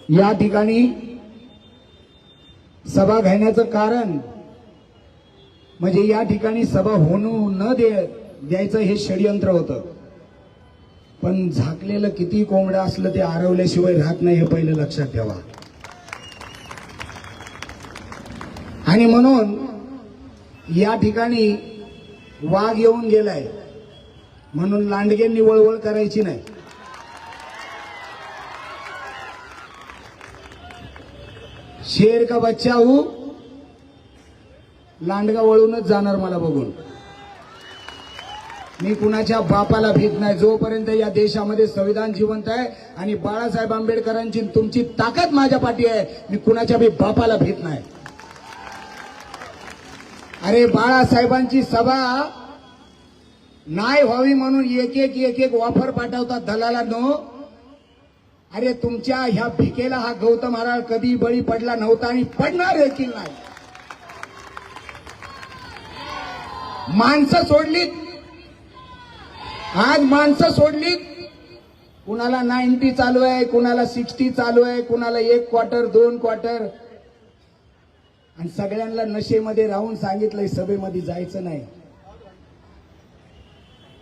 या ठिकाणी सभा घेण्याचं कारण म्हणजे या ठिकाणी सभा होणू न द्यायचं हे षडयंत्र होतं. पण झाकलेलं किती कोंबडं असलं ते आरवल्याशिवाय राहत नाही हे पहिलं लक्षात ठेवा. आणि म्हणून या ठिकाणी वाघ येऊन गेलाय म्हणून लांडग्यांनी वळवळ करायची नाही. शेर का बच्चा हूं, लांडगा वळूनच जाणार मला बघून. मी कुणाच्या बापाला भीत नाही. जोपर्यंत या देशामध्ये संविधान जिवंत आहे आणि बाळासाहेब आंबेडकरांची तुमची ताकद माझ्या पाठी आहे, मी कुणाच्या बी बापाला भीत नाही. अरे बाळासाहेबांची सभा नाही व्हावी म्हणून एक एक ऑफर पाठवतात दलालांनो. अरे तुमच्या ह्या भिकेला हा गौतम हराळ कधी बळी पडला नव्हता आणि पडणार देखील नाही. माणसं सोडलीत, आज माणसं सोडलीत. कुणाला 90 चालू आहे, कुणाला 60 चालू आहे, कुणाला 1 क्वार्टर 2 क्वार्टर, आणि सगळ्यांना नशेमध्ये राहून सांगितलंय सभेमध्ये जायचं नाही.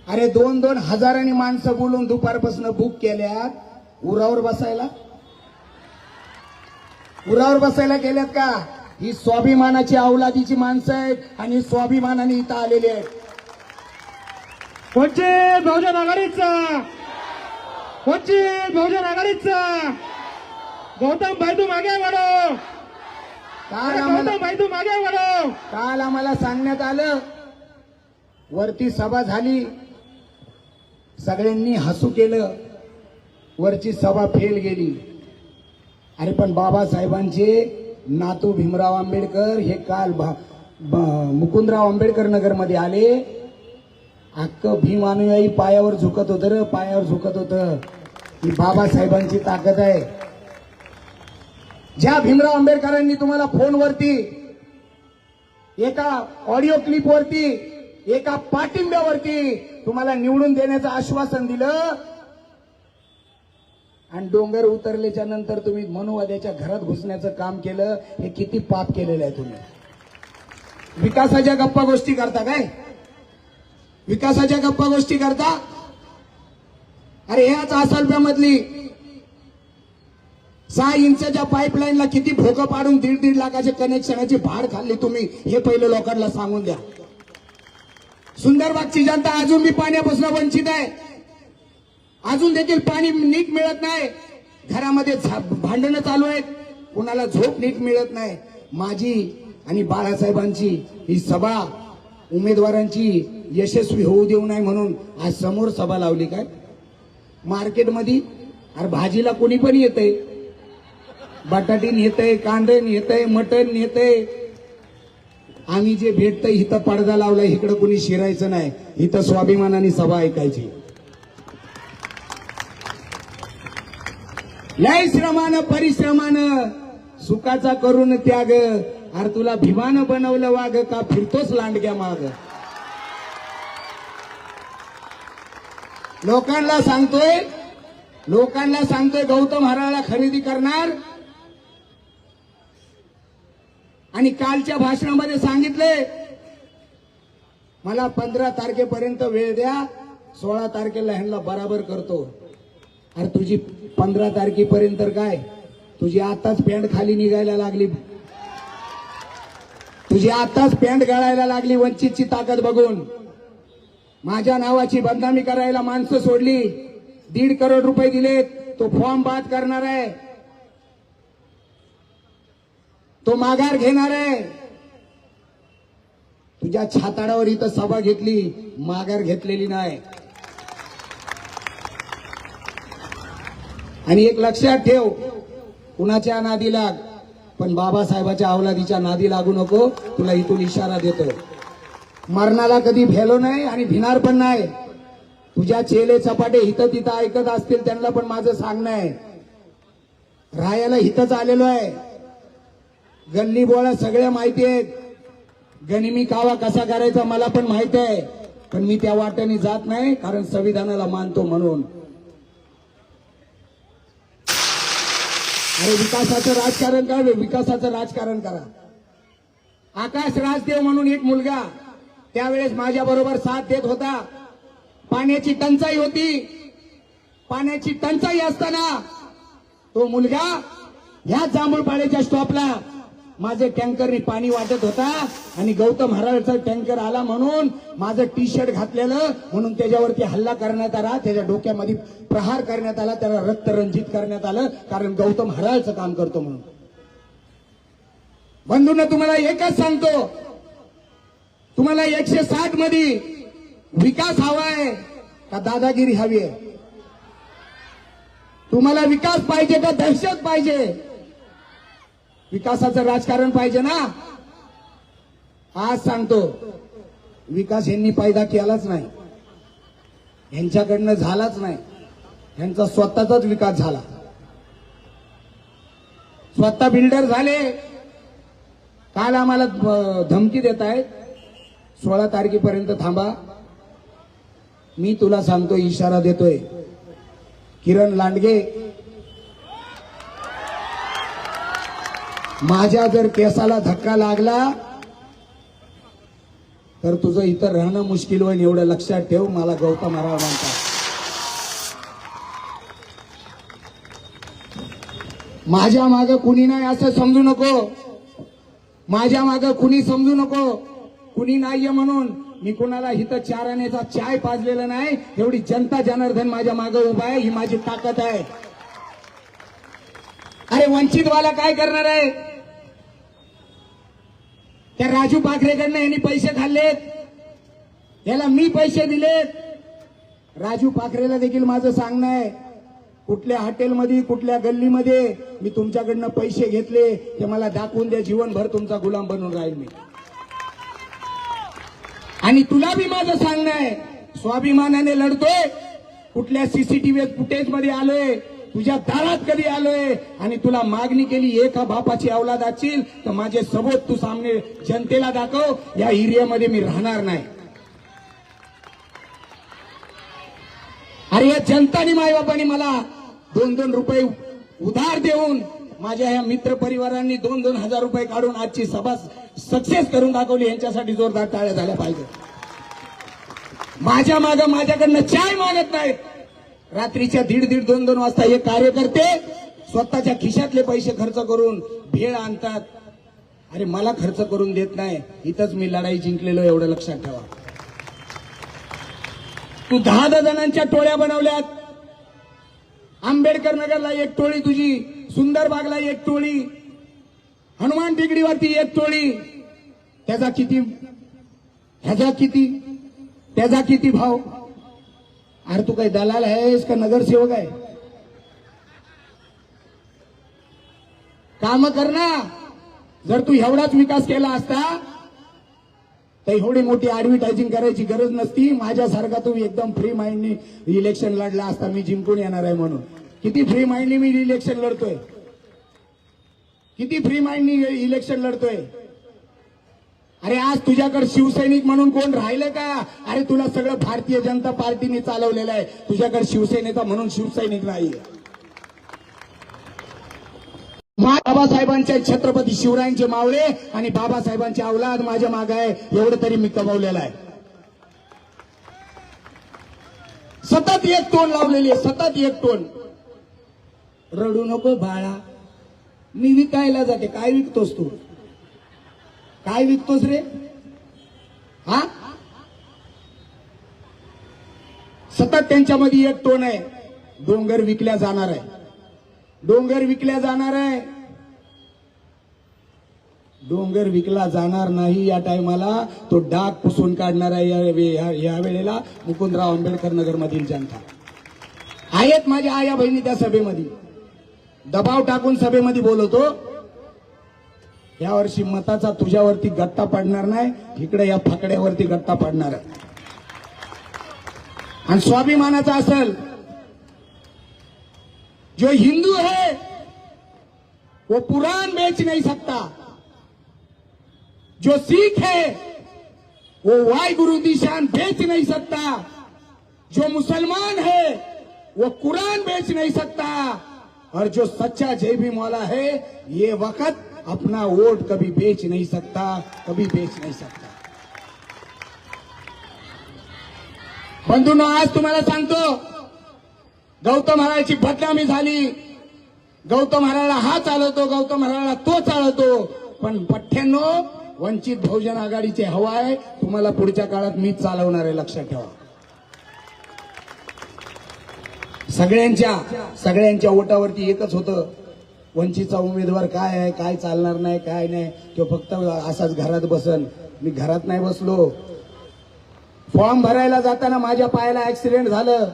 अरे 2-2 हजारांनी माणसं बोलून दुपारपासून बुक केल्यात. उरावर बसायला केल्यात का? ही स्वाभिमानाची अवलादीची माणसं आहेत आणि स्वाभिमानाने इथं आलेली आहेत. वंचित बहुजन आघाडीचा, वंचित बहुजन आघाडीचा गौतम भाई तू मागे वळो, गौतम भाई तू मागे वळो. काल आम्हाला सांगण्यात आलं, वरती सभा झाली, सगळ्यांनी हसू केलं, वरची सभा फेल गेली. अरे पण बाबासाहेबांचे नातू भीमराव आंबेडकर हे काल मुकुंदराव आंबेडकर नगरमध्ये आले. अख्खं भीम अनुयायी पायावर झुकत होतं रे, पायावर झुकत होतं. ही बाबासाहेबांची ताकद आहे. ज्या भीमराव आंबेडकरांनी तुम्हाला फोनवरती, एका ऑडिओ क्लिपवरती, एका पाठिंब्यावरती तुम्हाला निवडून देण्याचं आश्वासन दिलं आणि डोंगर उतरल्याच्या नंतर तुम्ही मनुवाद्याच्या घरात घुसण्याचं काम केलं, हे किती पाप केलेलं आहे तुम्ही. विकासाच्या गप्पा गोष्टी करता काय? विकासाच्या गप्पा गोष्टी करता? अरे ह्याच आसलप्यामधली 6 इंचच्या पाईपलाईनला किती भोकं पाडून 1.5 लाखाचे कनेक्शनाची भाड खाल्ली तुम्ही, हे पहिलं लोकांना सांगून द्या. सुंदरबागची जनता अजून बी पाण्यापासून वंचित आहे. अजून देखील पाणी नीट मिळत नाही. घरामध्ये भांडणं चालू आहेत, कुणाला झोप नीट मिळत नाही. माझी आणि बाळासाहेबांची ही सभा उमेदवारांची यशस्वी होऊ देऊ नये म्हणून आज समोर सभा लावली. काय मार्केटमध्ये अरे भाजीला कोणी पण येतंय, बटाटी नेतंय, कांदे नेतंय, मटण नेतंय. आम्ही जे भेटतंय इथं पडदा लावलाय, इकडं कोणी शिरायचं नाही, इथं स्वाभिमानाने सभा ऐकायची. लय श्रमानं परिश्रमानं सुखाचा करून त्याग, अरे तुला भीमानं बनवलं वाघ, का फिरतोस लांडग्या माग. लोकांना सांगतोय गौतम हराळला खरेदी करणार. आणि कालच्या भाषणामध्ये सांगितले मला 15 तारखेपर्यंत वेळ द्या, 16 तारखेला ह्यांना बराबर करतो. अरे तुझी 15 तारखेपर्यंत काय, तुझी आताच पॅन्ट खाली निघायला लागली, तुझी आताच पॅन्ट गळायला लागली. वंचितची ताकद बघून माझ्या नावाची बदनामी करायला माणसं सोडली. 1.5 करोड रुपये दिलेत, तो फॉर्म बाद करणार आहे, तो माघार घेणार आहे. तुझ्या छाताडावर इथं सभा घेतली, माघार घेतलेली नाही. आणि एक लक्षात ठेव, कुणाच्या नादी लाग, पण बाबासाहेबाच्या अवलादीच्या नादी लागू नको. तुला इथून इशारा देतो. मरणाला कधी भेलो नाही आणि भिणार पण नाही. तुझ्या चेले चपाटे हिथं तिथं ऐकत असतील त्यांना पण माझं सांगणं आहे, राहायला हिथंच आलेलो आहे. गल्ली बोळा सगळ्या माहिती आहेत. गनिमी कावा कसा करायचा मला पण माहिती आहे, पण मी त्या वाटेने जात नाही, कारण संविधानाला मानतो म्हणून. अरे विकासाचं राजकारण करा, विकासाचं राजकारण करा. आकाश राजदेव म्हणून एक मुलगा त्यावेळेस माझ्या बरोबर साथ देत होता. पाण्याची टंचाई होती. पाण्याची टंचाई असताना तो मुलगा ह्या जांभूळपाड्याच्या स्टॉपला माझे टँकरनी पाणी वाटत होता आणि गौतम हराळचा टँकर आला म्हणून माझं टी शर्ट घातलेलं म्हणून त्याच्यावरती हल्ला करण्यात आला. त्याच्या डोक्यामध्ये प्रहार करण्यात आला. त्याला रक्तरंजित करण्यात आलं कारण गौतम हराळचं काम करतो म्हणून. बंधूंना तुम्हाला एकच सांगतो, तुम्हाला 160 मध्ये विकास हवाय का दादागिरी हवी आहे? तुम्हाला विकास पाहिजे का दहशत पाहिजे? विकासाचं राजकारण पाहिजे ना. आज सांगतो, विकास यांनी पैदा केलाच नाही, यांच्याकडनं झालाच नाही. यांचा स्वतःचाच विकास झाला. स्वतः बिल्डर झाले. काल आम्हाला धमकी देत आहेत 16 तारखेपर्यंत थांबा. मी तुला सांगतो, इशारा देतोय, किरण लांडगे, माझ्या जर केसाला धक्का लागला तर तुझं इथं राहणं मुश्किल होईल, एवढं लक्षात ठेव. मला गौतम हराळ म्हणतात. माझ्या मागं कुणी नाही असं समजू नको. माझ्या मागं कुणी समजू नको, कुणी नाहीये म्हणून. मी कुणाला इथं चार आण्याचा चाय पाजलेला नाही. एवढी जनता जनार्दन माझ्या मागं उभा आहे, ही माझी ताकद आहे. अरे वंचितवाला काय करणार आहे? त्या राजू पाखरेकडनं यांनी पैसे खाल्लेत, याला मी पैसे दिलेत. राजू पाखरेला देखील माझं सांगणं आहे, कुठल्या हॉटेलमध्ये कुठल्या गल्लीमध्ये मी तुमच्याकडनं पैसे घेतले ते मला दाखवून द्या. जीवनभर तुमचा गुलाम बनून राहील मी. आणि तुला बी माझं सांगणं आहे, स्वाभिमानाने लढतोय. कुठल्या सीसीटीव्ही फुटेज मध्ये आलोय, तुझ्या दारात कधी आलोय आणि तुला मागणी केली एका बापाची औलाद असशील तर माझे सबूत तू सामने जनतेला दाखव. या एरियामध्ये मी राहणार नाही. अरे या जनतानी मायबापानी मला 2-2 रुपये उधार देऊन, माझ्या या मित्र परिवारांनी 2-2 हजार रुपये काढून आजची सभा सक्सेस करून दाखवली. यांच्यासाठी जोरदार टाळ्या झाल्या पाहिजे. माझ्या मागं माझ्याकडनं चाय मागत नाहीत. रात्रीच्या 1:30, 2-2 वाजता हे कार्यकर्ते स्वतःच्या खिशातले पैसे खर्च करून भेळ आणतात. अरे मला खर्च करून देत नाही. इथंच मी लढाई जिंकलेलो, एवढं लक्षात ठेवा. तू 10 जणांच्या टोळ्या बनवल्यात. आंबेडकर नगरला एक टोळी तुझी, सुंदरबागला एक टोळी, हनुमान टेकडीवरती एक टोळी. त्याचा किती, ह्याचा किती, त्याचा किती भाव? अरे तू काही दलाल आहेस का नगरसेवक आहे? काम कर ना. जर तू एवढाच विकास केला असता तर एवढी मोठी ऍडव्हर्टायझिंग करायची गरज नसती. माझ्यासारखा तू एकदम फ्री माइंडनी इलेक्शन लढला असता. मी जिंकून येणार आहे म्हणून. किती फ्री माइंडनी मी इलेक्शन लढतोय, किती फ्री माइंडनी इलेक्शन लढतोय. अरे आज तुझ्याकडे शिवसैनिक म्हणून कोण राहिलं का? अरे तुला सगळं भारतीय जनता पार्टीने चालवलेलं आहे. तुझ्याकडे शिवसेनेचा म्हणून शिवसैनिक नाही. बाबासाहेबांच्या छत्रपती शिवरायांचे मावळे आणि बाबासाहेबांची औलाद माझ्या मागे आहे, एवढं तरी मी कमवलेलं आहे. सतत एक टोन लावलेली आहे, सतत एक टोन. रडू नको बाळा, मी विकायला जाते. काय विकतोस तू? काय विकतोस रे? हा, सतत त्यांच्यामध्ये एक टोन आहे. डोंगर विकल्या जाणार आहे, डोंगर विकल्या जाणार आहे. डोंगर विकला जाणार नाही. या टायमाला तो डाग पुसून काढणार आहे. या वेळेला मुकुंदराव आंबेडकर नगर मधील जनता आहेत. माझ्या आया बहिणी त्या सभेमध्ये दबाव टाकून सभेमध्ये बोलवतो. यावर्षी मताचा तुझ्यावरती गट्टा पडणार नाही, इकडे या फाकड्यावरती गट्टा पडणार आहे. आणि स्वाभिमानाचा असेल, जो हिंदू है वो पुराण बेच नहीं सकता. जो सिख है वो वाहिगुरु निशान बेच नहीं सकता. जो मुसलमान है वो कुरान बेच नहीं सकता. और जो सच्चा जय भीम मौला है ये वक्त अपना वोट कभी बेच नहीं सकता, कभी बेच नहीं सकता. बंधूंनो, आज तुम्हाला सांगतो, गौतम महाराजांची बदनामी झाली. गौतम महाराजाला हा चालवतो, गौतम महाराजाला तो चालवतो. पण पठ्ठ्यांनो, वंचित बहुजन आघाडीची हवा आहे. तुम्हाला पुढच्या काळात मीच चालवणार आहे, लक्षात ठेवा. सगळ्यांच्या ओटावरती एकच होतं, वंचितचा उमेदवार काय आहे, काय चालणार नाही, काय नाही. तो फक्त असाच घरात बसन. मी घरात नाही बसलो. फॉर्म भरायला जाताना माझ्या पायाला ऍक्सिडेंट झालं.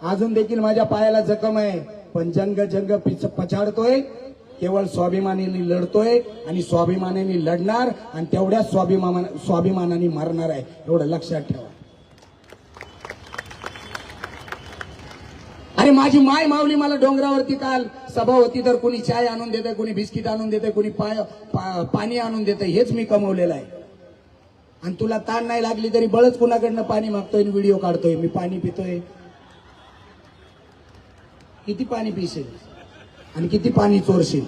अजून देखील माझ्या पायाला जखम आहे. पण जंग पछाडतोय. केवळ स्वाभिमानाने लढतोय आणि स्वाभिमानाने लढणार आणि तेवढ्याच स्वाभिमानाने मरणार आहे, एवढं लक्षात ठेवा. अरे माझी माय माऊली मला डोंगरावरती काल सभा होती तर कोणी चाय आणून देते, कोणी बिस्किट आणून देते, कोणी पाणी आणून देते. हेच मी कमवलेलं आहे. आणि तुला ताण नाही लागली तरी बळच कुणाकडनं पाणी मागतोय आणि व्हिडिओ काढतोय. मी पाणी पितोय. किती पाणी पिशील आणि किती पाणी चोरशील.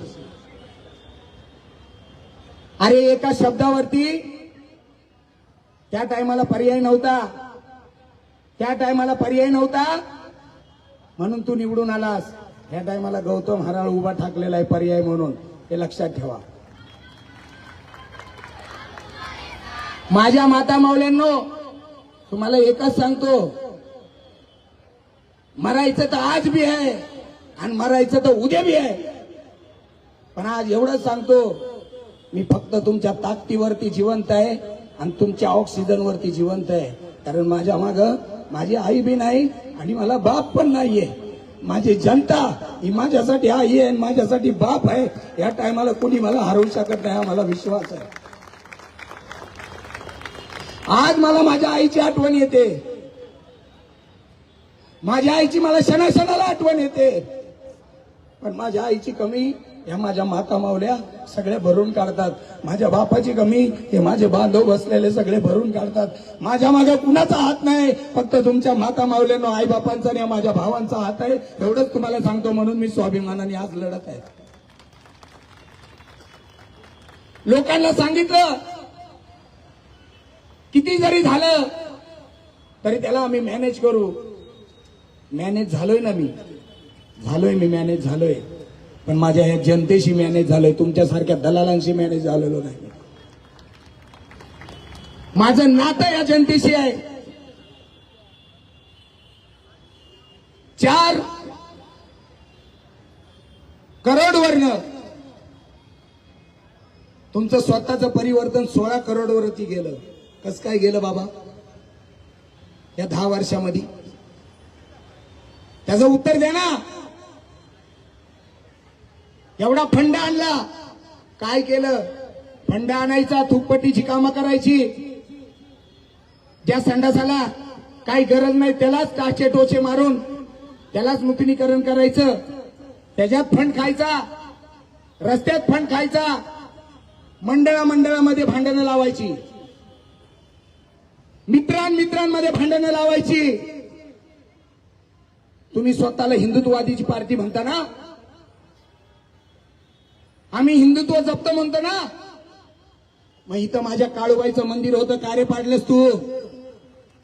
अरे एका शब्दावरती त्या टायमाला पर्याय नव्हता, म्हणून तू निवडून आलास. ह्या टायमाला गौतम हराळ उभा ठाकलेला आहे पर्याय म्हणून, हे लक्षात ठेवा. माझ्या माता माऊल्यांनो, तुम्हाला एकच सांगतो, मरायचं तर आज भी आहे आणि मरायचं तर उद्या भी आहे. पण आज एवढंच सांगतो, मी फक्त तुमच्या ताकदीवरती जिवंत आहे आणि तुमच्या ऑक्सिजनवरती जिवंत आहे. कारण माझ्या मागं माझी आई बी नाही आणि मला बाप पण नाहीये. माझी जनता ही माझ्यासाठी आई आहे आणि माझ्यासाठी बाप आहे. या टायमाला कोणी मला हरवू शकत नाही, हा मला विश्वास आहे. आज मला माझ्या आईची आठवण येते. माझ्या आईची मला क्षणाक्षणाला आठवण येते. पण माझ्या आईची कमी या माझ्या माता मावल्या सगळे भरून काढतात. माझ्या बापाची कमी हे माझे बांधव बसलेले सगळे भरून काढतात. माझ्या मागे कुणाचा हात नाही, फक्त तुमच्या माता मावल्यानो, आई बापांचा आणि माझ्या भावांचा हात आहे. एवढंच तुम्हाला सांगतो. म्हणून मी स्वाभिमानाने आज लढत आहे. लोकांना सांगितलं, किती जरी झालं तरी त्याला आम्ही मॅनेज करू. मॅनेज झालोय ना, मी मॅनेज झालोय. पण माझ्या या जनतेशी मॅनेज झालोय, तुमच्यासारख्या दलालांशी मॅनेज झालेलो नाही. माझं नातं या जनतेशी आहे. 4 करोडवरनं तुमचं स्वतःचं परिवर्तन 16 करोडवरती गेलं. कसं काय गेलं बाबा या 10 वर्षामध्ये? त्याचं उत्तर द्या ना. एवढा फंड आणला, काय केलं? फंड आणायचा, थुकपट्टीची कामं करायची. ज्या संडासाला काही गरज नाही त्यालाच काचे टोचे मारून त्यालाच नूतनीकरण करायचं. त्याच्यात फंड खायचा, रस्त्यात फंड खायचा, मंडळामध्ये भांडणं लावायची, मित्रांमध्ये भांडणं लावायची. तुम्ही स्वतःला हिंदुत्ववादीची पार्टी म्हणता ना, आम्ही हिंदुत्व जप्त म्हणतो ना. मग इथं माझ्या काळूबाईचं मंदिर होतं, का रे पाडलंस तू?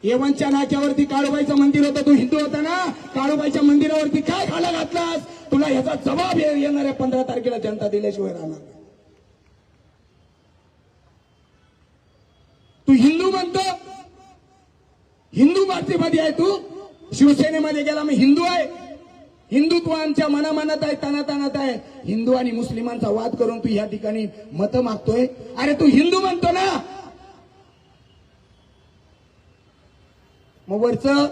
येवनच्या नाक्यावरती काळूबाईचं मंदिर होतं, तू हिंदू होता ना. काळूबाईच्या मंदिरावरती काय खाला घातलास? तुला याचा जबाब येणाऱ्या 15 तारखेला जनता दिल्याशिवाय राहणार. तू हिंदू म्हणतो, हिंदू पार्टीमध्ये आहे तू. शिवसेनेमध्ये गेला मी हिंदू आहे. हिंदुत्व आमच्या मनामनात आहे, तनातनात आहे. हिंदू आणि मुस्लिमांचा वाद करून तू या ठिकाणी मतं मागतोय. अरे तू हिंदू म्हणतो ना, मग वरचं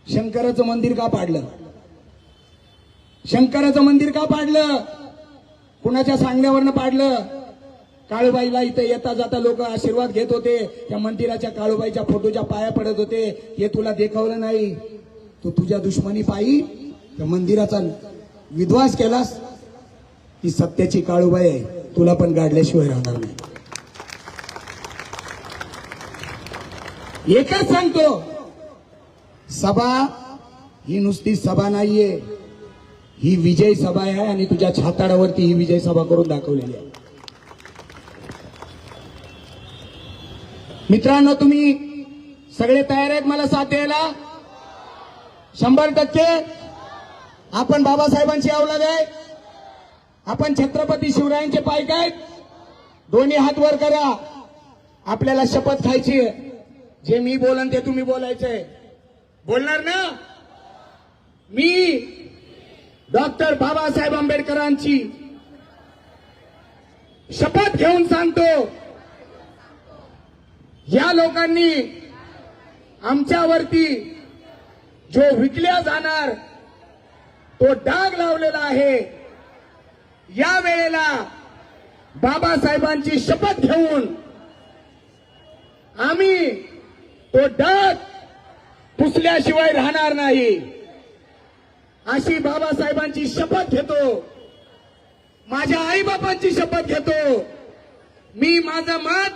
शंकराचं मंदिर का पाडलं? शंकराचं मंदिर का पाडलं? कुणाच्या सांगण्यावरनं पाडलं? काळूबाईला इथे येता जाता लोक आशीर्वाद घेत होते, त्या मंदिराच्या काळूबाईच्या फोटोच्या पाया पडत होते. हे तुला देखावलं नाही. तू तुझ्या दुश्मनी पायी त्या मंदिराचा विध्वंस केलास. ती सत्याची काळूबाई आहे, तुला पण गाडल्याशिवाय राहणार नाही. एकच सांगतो, सभा ही नुसती सभा नाहीये. ही विजय सभा आहे आणि तुझ्या छाताडावरती ही विजय सभा करून दाखवलेली आहे. मित्रांनो, तुम्ही सगळे तयार आहेत मला साथ द्यायला? 100% आपण बाबासाहेबांची औलाद आहे. आपण छत्रपती शिवरायांचे पायक आहेत. दोन्ही हात वर करा. आपल्याला शपथ खायची आहे. जे मी बोलन ते तुम्ही बोलायचंय. बोलणार ना? मी डॉक्टर बाबासाहेब आंबेडकरांची शपथ घेऊन सांगतो, या लोकांनी आमच्यावरती जो विकल्या जाणार तो डाग लावलेला आहे. या वेळेला बाबासाहेबांची शपथ घेऊन आम्ही तो डाग पुसल्याशिवाय राहणार नाही, अशी बाबासाहेबांची शपथ घेतो. माझ्या आईबापांची शपथ घेतो. मी माझं मत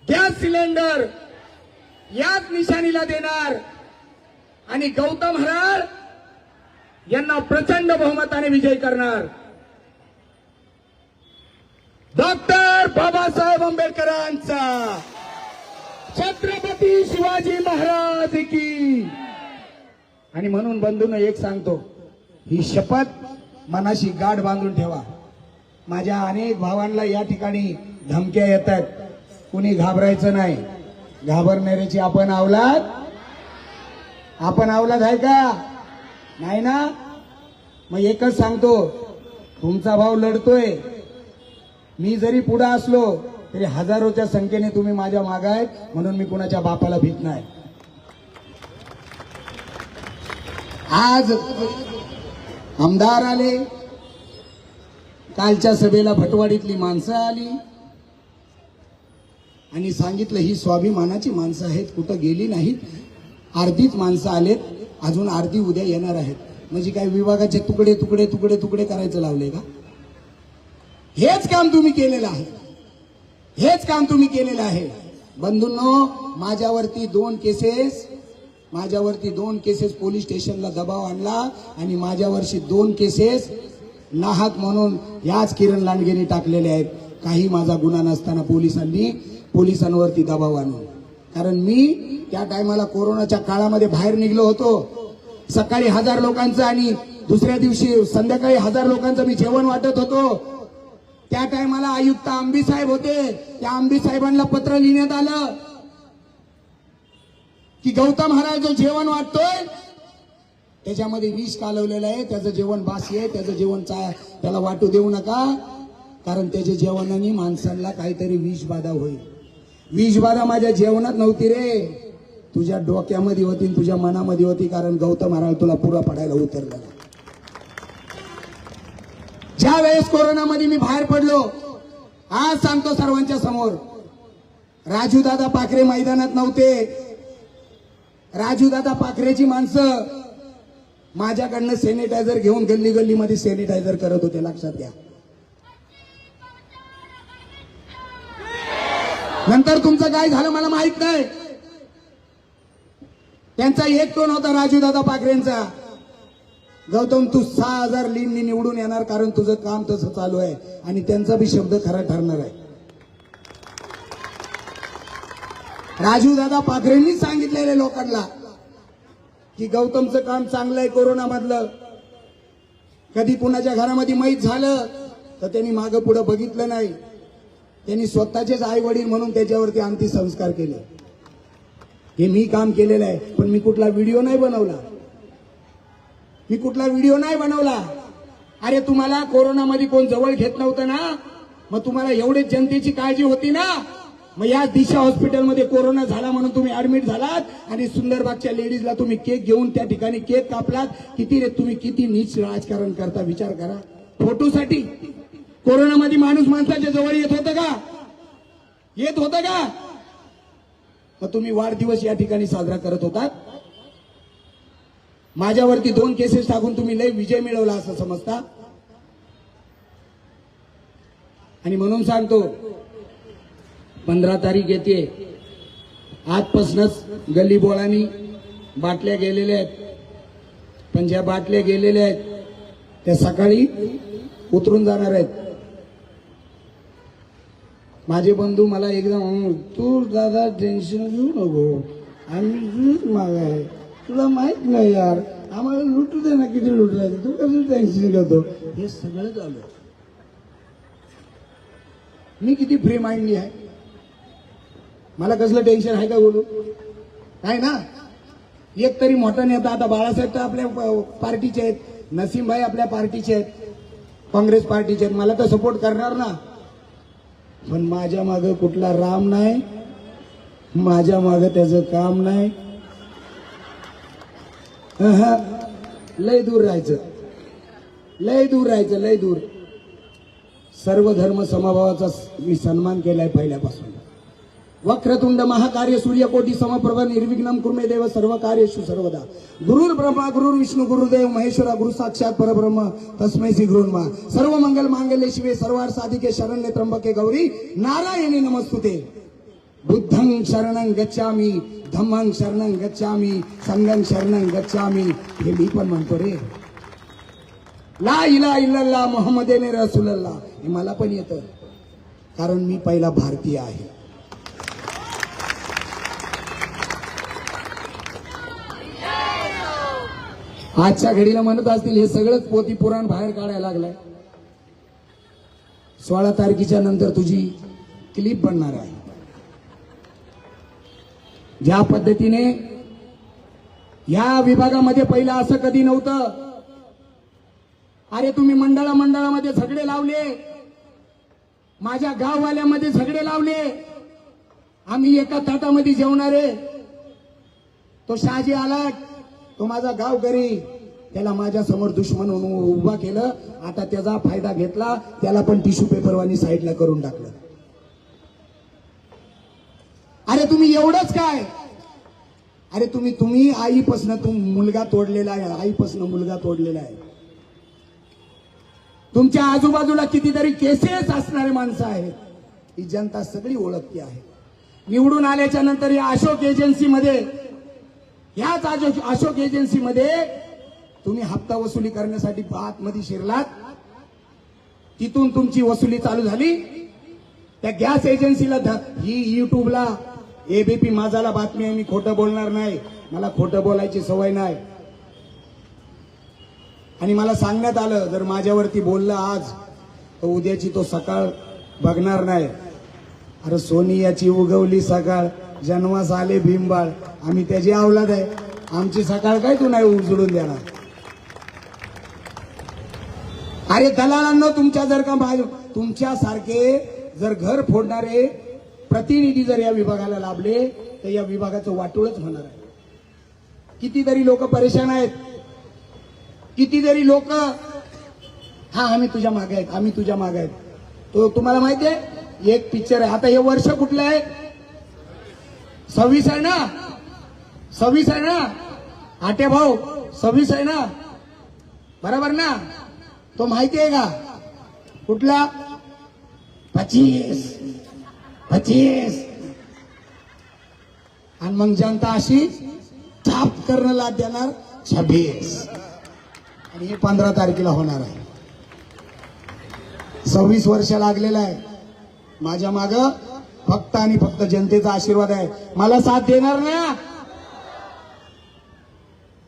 गॅस सिलेंडर याच निशाणीला देणार आणि गौतम हराळ यांना प्रचंड बहुमताने विजय करणार. डॉक्टर बाबासाहेब आंबेडकरांचा, छत्रपती शिवाजी महाराज की. आणि म्हणून बंधूंनो एक सांगतो, ही शपथ मनाशी गाठ बांधून ठेवा. माझ्या अनेक भावांना या ठिकाणी धमक्या येतात. कुणी घाबरायचं नाही. घाबरणाऱ्याची आपण औलाद आहे का? नाही ना? मग एकच सांगतो, तुमचा भाऊ लढतोय. मी जरी पुढे असलो तरी हजारोच्या संख्येने तुम्ही माझ्या मागे आहेत, म्हणून मी कुणाच्या बापाला भीत नाही. आज आमदार आले, कालच्या सभेला भटवाडीतली माणसं आली आणि सांगितलं ही स्वाभिमानाची माणसं आहेत, कुठं गेली नाहीत. अर्धीच माणसं आलेत, अजून अर्धी उद्या येणार आहेत. म्हणजे काय विभागाचे तुकडे तुकडे तुकडे तुकडे करायचं लावले का? हेच काम तुम्ही केलेलं आहे. हेच काम तुम्ही केलेलं आहे. बंधूंनो, माझ्यावरती दोन केसेस पोलीस स्टेशनला दबाव आणला आणि माझ्यावरची 2 केसेस नाहक म्हणून याच किरण लांडगेने टाकलेले आहेत. काही माझा गुन्हा नसताना पोलिसांवरती दबाव आणून. कारण मी त्या टायमाला कोरोनाच्या काळामध्ये बाहेर निघलो होतो. सकाळी 1000 लोकांचं आणि दुसऱ्या दिवशी संध्याकाळी 1000 लोकांचं मी जेवण वाटत होतो. त्या टायमाला आयुक्त आंबी साहेब होते. त्या आंबी साहेबांना पत्र लिहिण्यात आलं की गौतम हराळ जो जेवण वाटतोय त्याच्यामध्ये विष कालवलेलं आहे, त्याचं जेवण बासी आहे, त्याचं जेवण त्याला वाटू देऊ नका, कारण त्याच्या जेवणाने माणसांना काहीतरी विषबाधा होईल. विषबाधा माझ्या जेवणात नव्हती रे, तुझ्या डोक्यामध्ये होती, तुझ्या मनामध्ये होती. कारण गौतम हराळ तुला पुरा पडायला उतरला. ज्या वेळेस कोरोनामध्ये मी बाहेर पडलो, आज सांगतो सर्वांच्या समोर, राजूदादा पाखरे मैदानात नव्हते. राजूदादा पाखरेची माणसं माझ्याकडनं सॅनिटायझर घेऊन गल्ली गल्लीमध्ये सॅनिटायझर करत होते. लक्षात घ्या. नंतर तुमचं काय झालं मला माहित नाही. त्यांचा एक टोन होता राजूदादा पाखरेंचा, गौतम तू 6000 लीडनी निवडून येणार, कारण तुझं काम तसं चालू आहे. आणि त्यांचा बी शब्द खरा ठरणार आहे. राजूदादा पाखरेंनी सांगितलेले लोकांना की गौतमचं काम चांगलं आहे. कोरोना मधलं कधी कुणाच्या घरामध्ये माहीत झालं तर त्यांनी मागं पुढे बघितलं नाही. त्यांनी स्वतःचेच आई वडील म्हणून त्याच्यावरती अंत्यसंस्कार केले. हे मी काम केलेलं आहे. पण मी कुठला व्हिडिओ नाही बनवला. अरे तुम्हाला कोरोनामध्ये कोण जवळ घेत नव्हतं ना, मग तुम्हाला एवढेच जनतेची काळजी होती ना. मग या दिशा हॉस्पिटलमध्ये कोरोना झाला म्हणून तुम्ही ऍडमिट झालात आणि सुंदरबागच्या लेडीजला तुम्ही केक घेऊन त्या ठिकाणी केक कापलात. तुम्ही किती नीच राजकारण करता, विचार करा. फोटोसाठी कोरोनामध्ये माणूस माणसाच्या जवळ येत होतं का? मग तुम्ही वाढदिवस या ठिकाणी साजरा करत होतात. माझ्यावरती 2 केसेस टाकून तुम्ही लय विजय मिळवला असं समजता. आणि म्हणून सांगतो, 15 तारीख येते. आजपासूनच गल्ली बोळानी बाटल्या गेलेल्या आहेत. पण ज्या बाटल्या गेलेल्या आहेत त्या सकाळी उतरून जाणार आहेत. माझे बंधू मला एकदा म्हणून, तू दादा टेन्शन घेऊ नको, आम्ही लूट मागाय, तुला माहित नाही यार, आम्हाला लुटू दे ना, किती लुटलाय, तू कसं टेन्शन घेतो. हे सगळं चालू. मी किती फ्री माइंडली आहे, मला कसलं टेन्शन आहे का बोलू, आहे ना. एक तरी मोठा नेता, आता बाळासाहेब तर आपल्या पार्टीचे आहेत, नसीमभाई आपल्या पार्टीचे आहेत, काँग्रेस पार्टीचे आहेत, मला तर सपोर्ट करणार ना. पण माझ्या मागं कुठला राम नाही, माझ्या मागं त्याचं काम नाही. लय दूर राहायचं, लय दूर राहायचं, लय दूर. सर्व धर्म समभावाचा मी सन्मान केलाय पहिल्यापासून. वक्रतुंड महाकार्य सूर्यकोटी समप्रभ निर्विघ्नं कुर्मे देव सर्व कार्येषु सर्वदा. गुरुर् ब्रह्मा गुरुर् विष्णू गुरुदेव महेश्वरा गुरु साक्षात परब्रह्म तस्मै श्री गुरुर् नमः. सर्व मंगल मांगल्ये शिवे सर्वार्थ साधिके शरण्ये त्र्यंबके गौरी नारायणी नमस्तुते. बुद्धं शरणं गच्छामि, धम्मं शरणं गच्छामि, संघं शरणं गच्छामि. हे मी पण म्हणतो रे, ला इलाहा इल्लल्लाह मुहम्मदे रसूलुल्लाह. हे मला पण येतं, कारण मी पहिला भारतीय आहे. आजच्या घडीला म्हणत असतील हे सगळंच पोथी पुराण बाहेर काढायला लागलाय. 16 तारखेच्या नंतर तुझी क्लिप बनणार आहे. ज्या पद्धतीने या विभागामध्ये पहिला असं कधी नव्हतं. अरे तुम्ही मंडळामध्ये झगडे लावले, माझ्या गाववाल्यामध्ये झगडे लावले. आम्ही एका ताटामध्ये जेवणारे. तो शहाजी आला, तो माझा गावकरी, त्याला माझ्या समोर दुश्मन म्हणून उभा केलं. आता त्याचा फायदा घेतला, त्याला पण टिश्यू पेपरवानी साईडला करून टाकलं. अरे तुम्ही एवढंच काय, अरे तुम्ही आईपासून मुलगा तोडलेला आहे, आईपासून मुलगा तोडलेला आहे. तुमच्या आजूबाजूला कितीतरी केसेस असणारे माणसं आहेत, ही जनता सगळी ओळखते आहे. निवडून आल्याच्या नंतर या अशोक एजन्सीमध्ये, याच अशोक एजन्सीमध्ये तुम्ही हप्ता वसुली करण्यासाठी आतमध्ये शिरलात. तिथून तुमची वसुली चालू झाली. त्या गॅस एजन्सीला ही युट्यूबला एबीपी माझाला बातमी आहे, मी खोटं बोलणार नाही, मला खोटं बोलायची सवय नाही. आणि मला सांगण्यात आलं जर माझ्यावरती बोलला आज तर उद्याची तो सकाळ बघणार नाही. अरे सोनियाची उगवली सकाळ, जन्मास आले भीमबाळ, आम्ही त्याची अवलाद आहे, आमची सकाळ काय तू नाही उजळून देणार. अरे दलालांना तुमच्या जर का तुमच्यासारखे जर घर फोडणारे प्रतिनिधी जर या विभागाला लाभले तर या विभागाचं वाटोळच होणार आहे. कितीतरी लोक परेशान आहेत, कितीतरी लोक आम्ही तुझ्या मागे आहेत, आम्ही तुझ्या मागे आहेत. तो तुम्हाला माहिती आहे एक पिक्चर आहे, आता हे वर्ष कुठलं आहे, 26 आहे ना, 26 आहे ना, आटे भाऊ 26 आहे ना, बरोबर ना. तो माहिती आहे का कुठला, 25. आणि मग जनता अशी थाप करणं देणार 26. आणि हे 15 तारखेला होणार आहे. 26 वर्ष लागलेलं आहे. माझ्या माग फक्त आणि फक्त जनतेचा आशीर्वाद आहे. मला साथ देणार ना,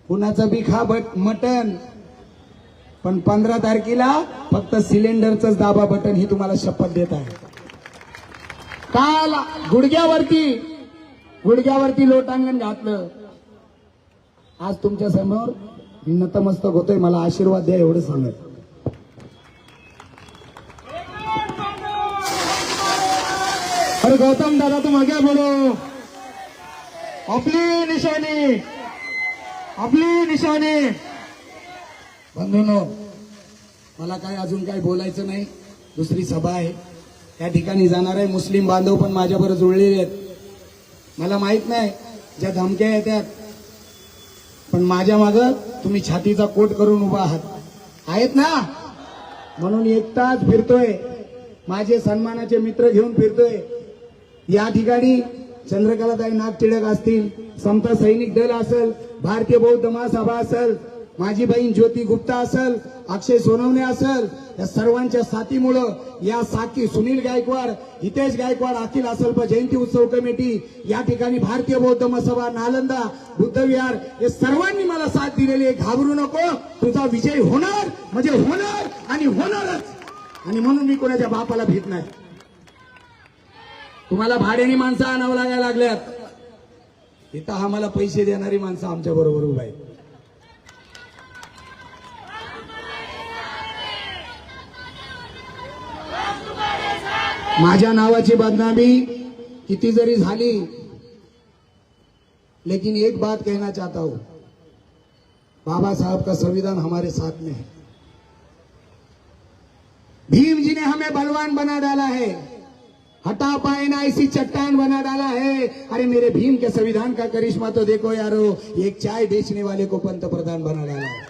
कुणाचं बी खा मटन, पण 15 तारखेला फक्त सिलेंडरच दाबा बटन, ही तुम्हाला शपथ देत आहे. काल गुडघ्यावरती लोटांगण घातलं, आज तुमच्या समोर नतमस्तक होतोय. मला आशीर्वाद द्या एवढं सांगत. अरे गौतम दादा तुम आगे बढ़ो, आपली निशानी. बंधूंनो, मला काय अजून काय बोलायचं नाही. दुसरी सभा आहे, त्या ठिकाणी जाणार आहे. मुस्लिम बांधव पण माझ्याबरोबर जुळलेले आहेत. मला माहित नाही ज्या धमक्या येतात, पण माझ्या माग तुम्ही छातीचा कोट करून उभा आहेत ना, म्हणून एकटाच फिरतोय. माझे सन्मानाचे मित्र घेऊन फिरतोय. या ठिकाणी चंद्रकलाताई नागटिळक असतील, समता सैनिक दल असेल, भारतीय बौद्ध महासभा असेल, माझी बहीण ज्योती गुप्ता असेल, अक्षय सोनवणे असेल, या सर्वांच्या साथीमुळं या साथी सुनील गायकवाड, हितेश गायकवाड, अखिल असल्प जयंती उत्सव कमिटी, या ठिकाणी भारतीय बौद्ध महासभा, नालंदा बुद्धविहार, हे सर्वांनी मला साथ दिलेली आहे. घाबरू नको, तुझा विजय होणार म्हणजे होणार आणि होणारच. आणि म्हणून मी कोणाच्या बापाला भीत नाही. तुम्हाला भाड्याने माणसं आणावं लागायला लागल्यात, इथं आम्हाला पैसे देणारी माणसं आमच्या बरोबर उभा आहेत. माझ्या नावाची बदनामी किती जरी झाली, लेकिन एक बात कहना चाहता हूं, बाबा साहब का संविधान हमारे साथ में है. भीम जी ने हमें बलवान बना डाला है, हटा पाए ना ऐसी चट्टान बना डाला है. अरे मेरे भीम के संविधान का करिश्मा तो देखो यारो, एक चाय बेचने वाले को पंतप्रधान बना डाला है.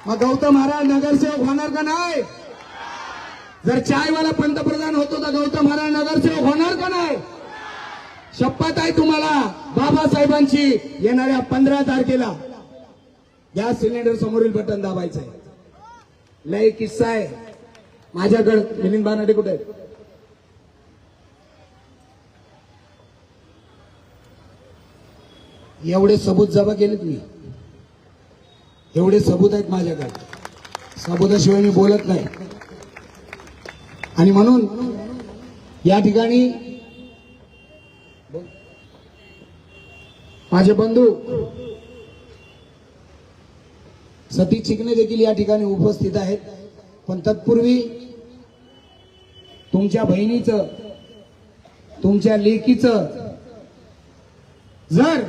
मग गौतम महाराज नगरसेवक होणार का नाही? जर चायवाला पंतप्रधान होतो तर गौतम महाराज नगरसेवक होणार का नाही? शपथ आहे तुम्हाला बाबासाहेबांची. येणाऱ्या 15 तारखेला गॅस सिलेंडर समोरील बटन दाबायचंय. लय किस्सा आहे माझ्याकडे. मिलिंद बानाटे कुठे आहेत? एवढे सबूत जमा केले तुम्ही, एवढे सबूत आहेत माझ्याकडे. सबूताशिवाय मी बोलत नाही. आणि म्हणून या ठिकाणी माझे बंधू सतीश चिकणे देखील या ठिकाणी उपस्थित आहेत. पण तत्पूर्वी तुमच्या बहिणीचं, तुमच्या लेकीचं जर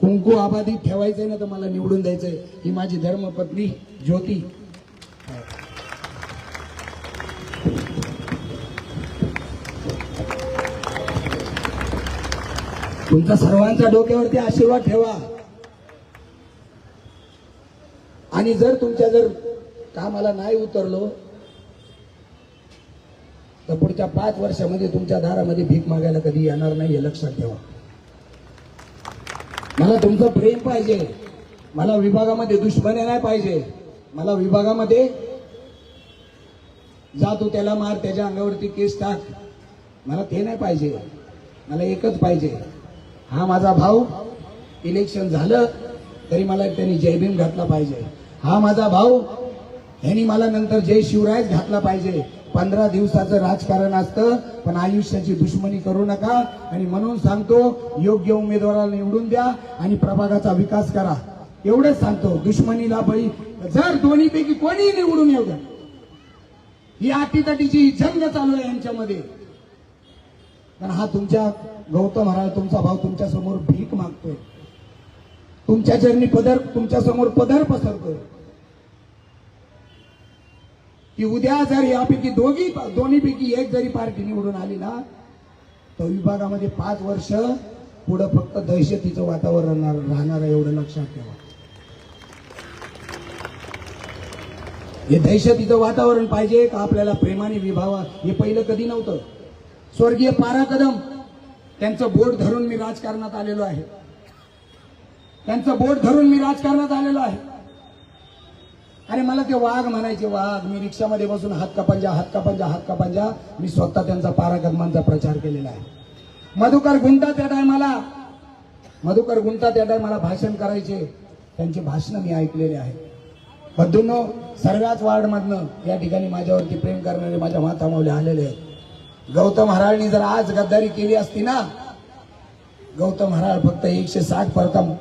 कुंकू आबादी ठेवायचंय ना, तर मला निवडून द्यायचंय. ही माझी धर्मपत्नी ज्योती. तुमचा सर्वांच्या डोक्यावरती आशीर्वाद ठेवा. आणि जर कामाला नाही उतरलो तर पुढच्या 5 वर्षामध्ये तुमच्या दारामध्ये भीक मागायला कधी येणार नाही, हे लक्षात ठेवा. मला तुमचं प्रेम पाहिजे. मला विभागामध्ये दुश्मनी नाही पाहिजे. मला विभागामध्ये जा तू त्याला मार, त्याच्या अंगावरती केस टाक, मला ते नाही पाहिजे. मला एकच पाहिजे, हा माझा भाऊ इलेक्शन झालं तरी मला त्यांनी जय भीम घातला पाहिजे. हा माझा भाऊ ह्यांनी मला नंतर जय शिवराय घातला पाहिजे. 15 दिवसाचं राजकारण असतं, पण आयुष्याची दुश्मनी करू नका. आणि म्हणून सांगतो, योग्य उमेदवाराला निवडून द्या आणि प्रभागाचा विकास करा. एवढंच सांगतो. दुश्मनीला बळी जर दोन्हीपैकी कोणी निवडून येऊ द्या. ही अटीतटीची जंग चालू आहे यांच्यामध्ये. पण हा तुमच्या गौतम महाराज, तुमचा भाऊ तुमच्या समोर भीक मागतोय, तुमच्या चरणी तुमच्या समोर पदर पसरतोय की उद्या जर यापैकी दोन्हीपैकी एक जरी पार्टी निवडून आली ना, तर विभागामध्ये 5 वर्ष पुढे फक्त दहशतीचं वातावरण राहणार, एवढं लक्षात ठेवा. हे दहशतीचं वातावरण पाहिजे का आपल्याला प्रेमाने विभावा? हे पहिलं कधी नव्हतं. स्वर्गीय पारा कदम त्यांचं बोट धरून मी राजकारणात आलेलो आहे. त्यांचं बोट धरून मी राजकारणात आलेलो आहे. अरे मला ते वाघ म्हणायचे, वाघ. मी रिक्षामध्ये बसून हात का पंजा, हात का पंजा, हात का पंजा. मी स्वतः त्यांचा पारा कदमांचा प्रचार केलेला आहे. मधुकर गुंटा त्या टायमाला भाषण करायचे, त्यांचे भाषण मी ऐकलेले आहे. बंधूंनो, सर्वच वार्डमधनं या ठिकाणी माझ्यावरती प्रेम करणारे माझ्या मातामावले आलेले आहेत. गौतम महाराजांनी जर आज गद्दारी केली असती ना, गौतम महाराज फक्त 160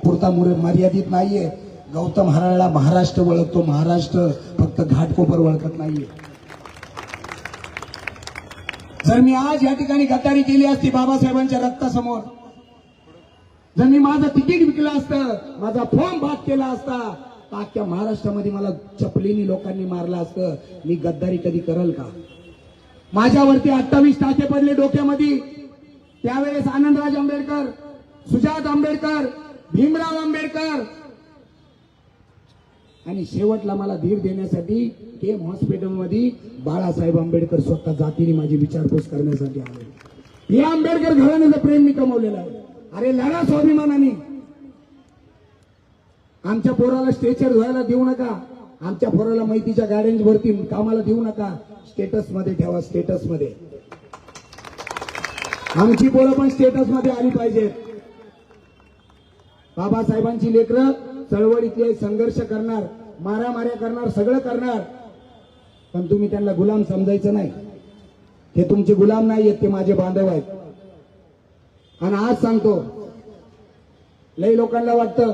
पुरता मर्यादित नाहीये. गौतम महाराजला महाराष्ट्र ओळखतो. महाराष्ट्र फक्त घाटकोपर ओळखत नाहीये. जर मी आज या ठिकाणी गद्दारी केली असती बाबासाहेबांच्या रक्तासमोर, जर मी माझं तिकीट विकलं असतं, माझा फॉर्म बाद केला असता, तर अख्ख्या महाराष्ट्रामध्ये मला चपलीनी लोकांनी मारलं असतं. मी गद्दारी कधी करल का? माझ्यावरती 28 टाके पडले डोक्यामध्ये. त्यावेळेस आनंदराज आंबेडकर, सुजात आंबेडकर, भीमराव आंबेडकर, आणि शेवटला मला धीर देण्यासाठी केम हॉस्पिटलमध्ये बाळासाहेब आंबेडकर स्वतः जातीने माझी विचारपूस करण्यासाठी आले. हे आंबेडकर घराण्याचं प्रेम मी कमवलेलं आहे. अरे लढा स्वाभिमानाने. आमच्या पोराला स्ट्रेचर धुवायला देऊ नका, आमच्या पोराला माहितीच्या गाड्यांवरती कामाला देऊ नका. स्टेटस मध्ये ठेवा, स्टेटस मध्ये. आमची पोरं पण स्टेटस मध्ये आली पाहिजेत. बाबासाहेबांची लेकरं चळवळीतले संघर्ष करणार, मारामाऱ्या करणार, सगळं करणार, पण तुम्ही त्यांना गुलाम समजायचं नाही. ते तुमचे गुलाम नाही आहेत, ते माझे बांधव आहेत. आणि आज सांगतो, लई लोकांना वाटतं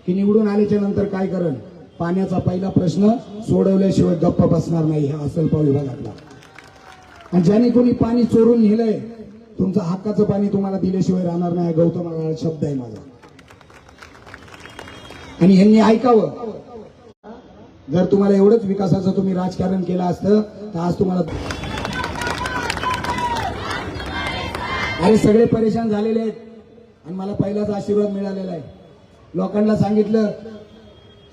की निवडून आल्याच्या नंतर काय करण, पाण्याचा पहिला प्रश्न सोडवल्याशिवाय गप्प बसणार नाही, हा असेल विभागातला. आणि ज्यांनी कोणी पाणी चोरून नेलंय, तुमचं हक्काचं पाणी तुम्हाला दिल्याशिवाय राहणार नाही. गौतम आढाव शब्द आहे माझा. आणि यांनी ऐकावं. जर तुम्हाला एवढंच विकासाचं तुम्ही राजकारण केलं असतं तर आज तुम्हाला, अरे सगळे परेशान झालेले आहेत. आणि मला पहिलाच आशीर्वाद मिळालेला आहे. लोकांना सांगितलं,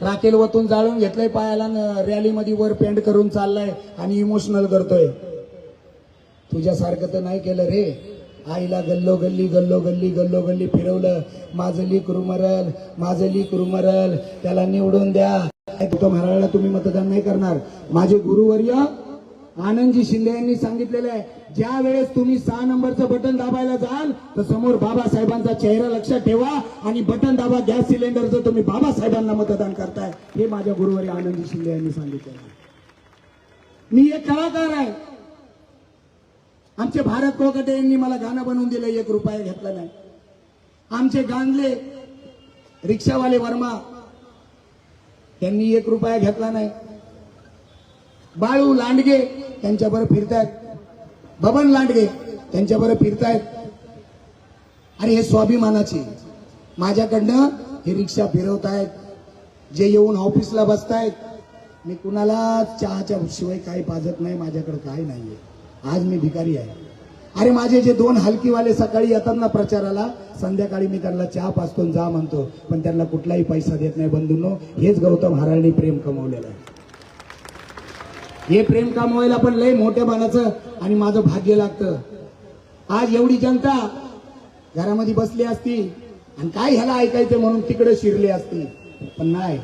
राखेल वतून जाळून घेतलंय पायाला, रॅलीमध्ये वर पेंट करून चाललाय आणि इमोशनल करतोय. तुझ्यासारखं तर नाही केलं रे. आईला गल्लोगल्ली गल्लोगल्ली गल्लोगल्ली फिरवलं. माझं लीकरू मरल, माझं लीकरू मरल, त्याला निवडून द्या. तो महाराळला तुम्ही मतदान नाही करणार. माझे गुरुवर्य आनंदजी शिंदे यांनी सांगितलेलं आहे, ज्या वेळेस तुम्ही 6 नंबरचं बटन दाबायला जाल तर समोर बाबासाहेबांचा चेहरा लक्षात ठेवा आणि बटन दाबा. गॅस सिलेंडरचं तुम्ही बाबासाहेबांना मतदान करताय, हे माझ्या गुरुवर्य आनंदजी शिंदे यांनी सांगितलं. मी एक कलाकार आहे. आमचे भारत कोकटे यांनी मला गाणं बनवून दिलं, 1 रुपया घेतला नाही. आमचे गांधले रिक्षावाले वर्मा त्यांनी 1 रुपया घेतला नाही. बाळू लांडगे त्यांच्याबरोबर फिरतायत, बबन लांडगे त्यांच्याबरोबर फिरतायत. अरे हे स्वाभिमानाचे माझ्याकडनं हे रिक्षा फिरवतायत, जे येऊन ऑफिसला बसतायत. मी कुणाला चहाच्या शिवाय काही पाजत नाही, माझ्याकडे काय नाहीये. आज मी भिकारी आहे. अरे माझे जे 2 हलकीवाले सकाळी येतात ना प्रचाराला, संध्याकाळी मी त्यांना चहा पाजतो जा म्हणतो, पण त्यांना कुठलाही पैसा देत नाही. बंधूंनो, हेच गौतम हराळनी प्रेम कमवलेलं आहे. हे प्रेम कमवायला पण लय मोठ्या मानाचं आणि माझं भाग्य लागतं. आज एवढी जनता घरामध्ये बसली असती आणि काय ह्याला ऐकायचं म्हणून तिकडे शिरली असती, पण नाही.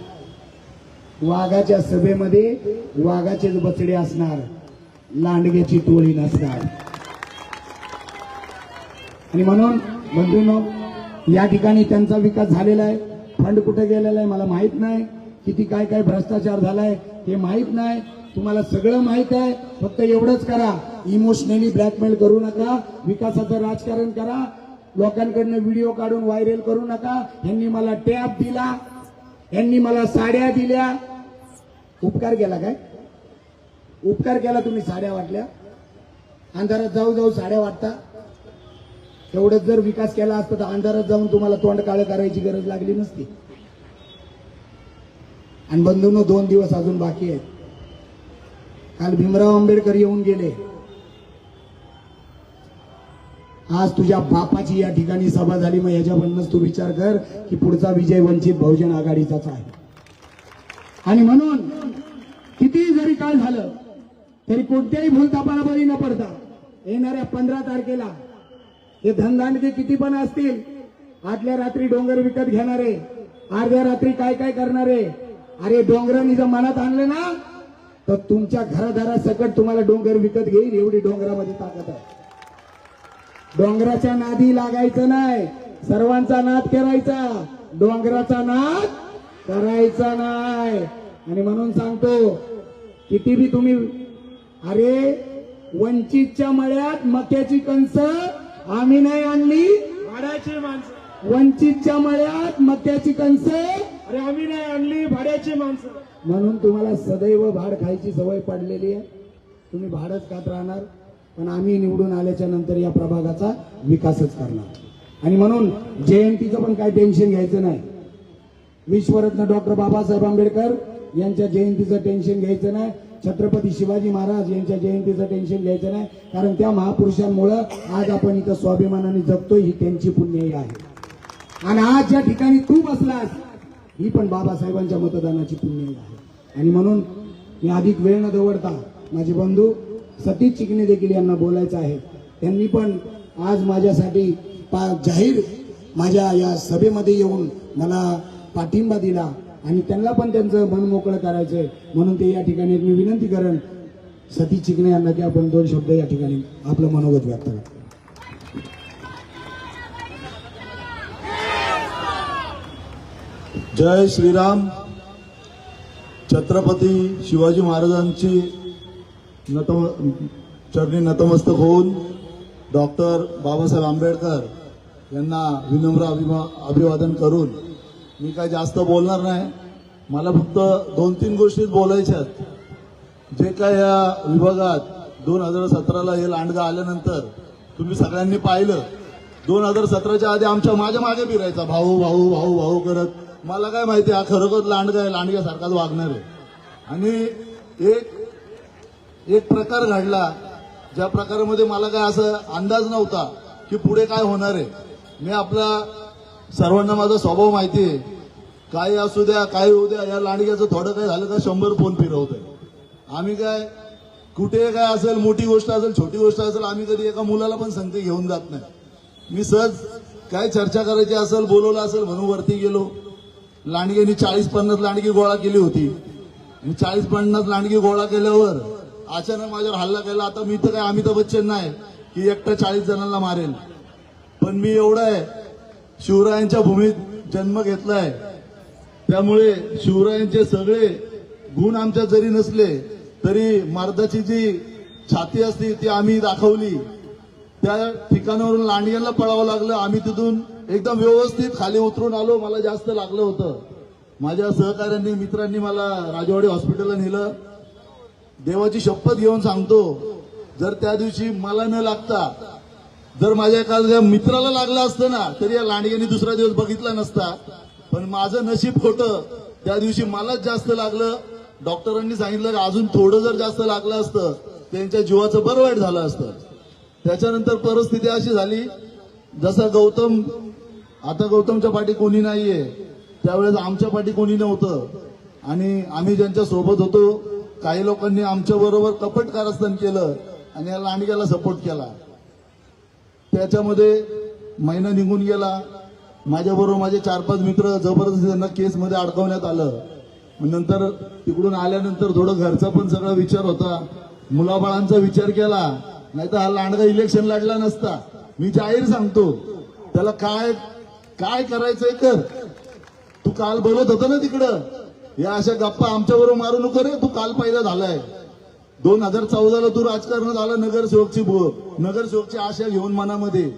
वाघाच्या सभेमध्ये वाघाचेच बछडे असणार, लांडग्याची टोळी नसणार. आणि म्हणून बंधूंनो, या ठिकाणी त्यांचा विकास झालेला आहे. फंड कुठे गेलेला आहे मला माहित नाही, किती काय काय भ्रष्टाचार झालाय हे माहित नाही. तुम्हाला सगळं माहित आहे. फक्त एवढंच करा, इमोशनली ब्लॅकमेल करू नका, विकासाचं राजकारण करा, लोकांकडनं व्हिडिओ काढून व्हायरल करू नका. यांनी मला टॅप दिला, यांनी मला साड्या दिल्या. उपकार केला काय? उपकार केला तुम्ही, साड्या वाटल्या. अंधारात जाऊ जाऊ साड्या वाटता. एवढंच जर विकास केला असता तर अंधारात जाऊन तुम्हाला तोंड काळं करायची गरज लागली नसती. आणि बंधूंनो, 2 दिवस अजून बाकी आहेत. काल भीमराव आंबेडकर येऊन गेले. आज तुझ्या बापाची या ठिकाणी सभा झाली. मग याच्यावरूनच तू विचार कर की पुढचा विजय वंचित बहुजन आघाडीचाच आहे. आणि म्हणून किती जरी काळ झालं तरी कोणत्याही भूलथापाला बळी न पडता येणाऱ्या 15 तारखेला हे धनदांडके किती पण असतील, आदल्या रात्री डोंगर विकत घेणारे, अर्ध्या रात्री काय काय करणारे, अरे डोंगरांनी जर मनात आणले ना तर तुमच्या घरादारासकट तुम्हाला डोंगर विकत घेईल, एवढी डोंगरामध्ये ताकद आहे. डोंगराच्या नादी लागायचं नाही, सर्वांचा नाद करायचा, डोंगराचा नाद करायचा नाही. आणि म्हणून सांगतो, किती बी तुम्ही, अरे वंचितच्या मळ्यात मक्याची कणस आम्ही नाही आणली, भाड्याची माणसं. वंचितच्या मळ्यात मक्याची कणस अरे आम्ही नाही आणली, भाड्याची माणसं. म्हणून तुम्हाला सदैव भाड खायची सवय पडलेली आहे. तुम्ही भाडच खात राहणार. पण आम्ही निवडून आल्याच्या नंतर या प्रभागाचा विकासच करणार. आणि म्हणून जयंतीचं पण काय टेन्शन घ्यायचं नाही. विश्वरत्न डॉक्टर बाबासाहेब आंबेडकर यांच्या जयंतीचं टेन्शन घ्यायचं नाही. छत्रपती शिवाजी महाराज यांच्या जयंतीचं टेन्शन घ्यायचं नाही. कारण त्या महापुरुषांमुळं आज आपण इथं स्वाभिमानाने जगतोय, ही त्यांची पुण्याई आहे. आणि आज ज्या ठिकाणी तू बसलास, ही पण बाबासाहेबांच्या मतदानाची पुण्याई आहे. आणि म्हणून मी अधिक वेळ न दवडता माझे बंधू सतीश चिकणे देखील यांना बोलायचं आहे. त्यांनी पण आज माझ्यासाठी जाहीर माझ्या या सभेमध्ये येऊन मला पाठिंबा दिला आणि त्यांना पण त्यांचं मन मोकळं करायचंय म्हणून ते या ठिकाणी एक मी विनंती करेन सतीश चिकणे यांना की आपण 2 शब्द या ठिकाणी आपलं मनोगत व्यक्त करा. जय श्रीराम. छत्रपती शिवाजी महाराजांची चरणी नतमस्तक होऊन डॉक्टर बाबासाहेब आंबेडकर यांना विनम्र अभिवादन करून मी काय जास्त बोलणार नाही. मला फक्त 2-3 गोष्टीच बोलायच्या आहेत. जे काय या विभागात 2017ला हे लांडगा आल्यानंतर तुम्ही सगळ्यांनी पाहिलं. 2017च्या आधी माझ्या मागे फिरायचा भाऊ भाऊ भाऊ भाऊ करत. मला काय माहिती हा खरोखर लांडगा आहे, लांडग्यासारखाच वागणार आहे. आणि एक प्रकार घडला ज्या प्रकारामध्ये मला काय असं अंदाज नव्हता की पुढे काय होणार आहे. मी आपला सर्वांना माझा स्वभाव माहिती आहे. काही असू द्या काही होऊ द्या, या लांडग्याचं थोडं काय झालं का 100 फोन फिरवतोय. आम्ही काय कुठे काय असेल, मोठी गोष्ट असेल छोटी गोष्ट असेल, आम्ही कधी एका मुलाला पण संगती घेऊन जात नाही. मी सहज काय चर्चा करायची असेल, बोलवलं असेल म्हणून वरती गेलो. लांडग्यांनी 40-50 लांडगी गोळा केली होती आणि 40-50 लांडगी गोळा केल्यावर अचानक माझ्यावर हल्ला केला. आता मी तर काय अमिताभ बच्चन नाही की एकटा 40 जणांना मारेल. पण मी एवढं आहे, शिवरायांच्या भूमीत जन्म घेतलाय, त्यामुळे शिवरायांचे सगळे गुण आमच्या जरी नसले तरी मर्दाची जी छाती असते ती आम्ही दाखवली. त्या ठिकाणावरून लांडग्यांना पळावं लागलं. आम्ही तिथून एकदम व्यवस्थित खाली उतरून आलो. मला जास्त लागलं होतं. माझ्या सहकाऱ्यांनी मित्रांनी मला राजवाडी हॉस्पिटलला नेलं. देवाची शपथ घेऊन सांगतो, जर त्या दिवशी मला न लागता जर माझ्या एखाद्या मित्राला लागलं असतं ना तरी या लांडग्यांनी दुसरा दिवस बघितला नसता. पण माझं नशीब खोटं, त्या दिवशी मलाच जास्त लागलं. डॉक्टरांनी सांगितलं की अजून थोडं जर जास्त लागलं असतं त्यांच्या जीवाचं बरं वाईट झालं असतं. त्याच्यानंतर परिस्थिती अशी झाली, जसा आता गौतमच्या पाठी कोणी नाहीये, त्यावेळेस आमच्या पाठी कोणी नव्हतं. आणि आम्ही ज्यांच्या सोबत होतो काही लोकांनी आमच्या बरोबर कपट कारस्थान केलं आणि या लांडग्याला सपोर्ट केला. त्याच्यामध्ये महिना निघून गेला. माझ्याबरोबर माझे 4-5 मित्र जबरदस्ती त्यांना केसमध्ये अडकवण्यात आलं. नंतर तिकडून आल्यानंतर थोडं घरचा पण सगळा विचार होता, मुलाबाळांचा विचार केला. नाही तर हा लांडगा इलेक्शन लढला नसता. मी जाहीर सांगतो, त्याला काय करायचंय कर. तू काल बोलत होता ना तिकडं, या अशा गप्पा आमच्या बरोबर मारू नको रे. तू काल पहिला झालाय. 2014ला तू राजकारणात आला नगरसेवकची आशा घेऊन मनामध्ये.